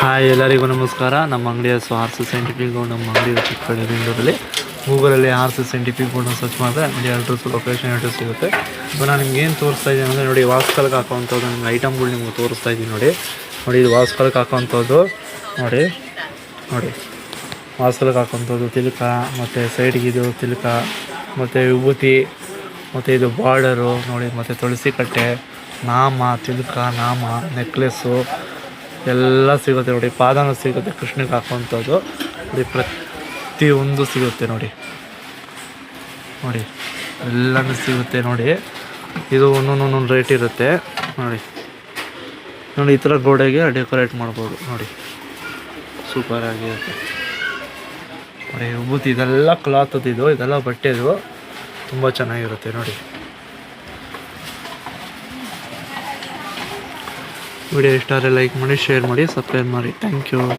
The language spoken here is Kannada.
ಹಾಯ್, ಎಲ್ಲರಿಗೂ ನಮಸ್ಕಾರ. ನಮ್ಮ ಅಂಗಡಿ ಹೆಸರು ಆರ್ ಸಿ ಸೈಂಟಿಫಿಕ್ ಗೋಲ್ಡ್. ನಮ್ಮ ಅಂಗಡಿ ಚಿಕ್ಕಪೇಟೆ ಬೆಂಗಳೂರಲ್ಲಿ. ಗೂಗಲಲ್ಲಿ ಆರ್ ಸಿ ಸೈಂಟಿಫಿಕ್ ಗೋಲ್ಡ್ನ ಸರ್ಚ್ ಮಾಡಿದ್ರೆ ಅಂಗಡಿ ಅಡ್ರೆಸ್, ಲೊಕೇಶನ್ ಅಡ್ರೆಸ್ ಸಿಗುತ್ತೆ. ನಾನು ನಿಮ್ಗೆ ಏನು ತೋರಿಸ್ತಾ ಇದ್ದೀನಿ ಅಂದರೆ ನೋಡಿ, ವಾಸ್ಕಲ್ಗೆ ಹಾಕೋವಂಥದ್ದು ನಿಮ್ಗೆ ಐಟಮ್ಗಳು ನಿಮ್ಗೆ ತೋರಿಸ್ತಾ ಇದ್ದೀನಿ. ನೋಡಿ ಇದು ವಾಸ್ಕಲ್ಗೆ ಹಾಕೋವಂಥದ್ದು. ನೋಡಿ ವಾಸ್ಕಲ್ಗೆ ಹಾಕೋವಂಥದ್ದು ತಿಲಕ, ಮತ್ತು ಸೈಡ್ಗಿದು ತಿಲಕ, ಮತ್ತು ವಿಭೂತಿ, ಮತ್ತು ಇದು ಬಾರ್ಡರು ನೋಡಿ, ಮತ್ತು ತುಳಸಿ ಕಟ್ಟೆ, ನಾಮ, ತಿಲಕ, ನಾಮ, ನೆಕ್ಲೆಸ್ಸು ಎಲ್ಲ ಸಿಗುತ್ತೆ. ನೋಡಿ ಪಾದನೂ ಸಿಗುತ್ತೆ, ಕೃಷ್ಣಕ್ಕೆ ಹಾಕುವಂಥದ್ದು ನೋಡಿ, ಪ್ರತಿಯೊಂದು ಸಿಗುತ್ತೆ. ನೋಡಿ ಎಲ್ಲನೂ ಸಿಗುತ್ತೆ. ನೋಡಿ ಇದು ಒಂದೊಂದು ರೇಟ್ ಇರುತ್ತೆ. ನೋಡಿ ಈ ಥರ ಗೋಡೆಗೆ ಡೆಕೋರೇಟ್ ಮಾಡ್ಬೋದು. ನೋಡಿ ಸೂಪರ್ ಆಗಿರುತ್ತೆ. ನೋಡಿ ವಿಭೂತಿ, ಇದೆಲ್ಲ ಕ್ಲಾತದ್ದು, ಇದೆಲ್ಲ ಬಟ್ಟೆದು, ತುಂಬ ಚೆನ್ನಾಗಿರುತ್ತೆ. ನೋಡಿ ವಿಡಿಯೋ ಇಷ್ಟ ಆದರೆ ಲೈಕ್ ಮಾಡಿ, ಶೇರ್ ಮಾಡಿ, ಸಬ್ಸ್ಕ್ರೈಬ್ ಮಾಡಿ. Thank you.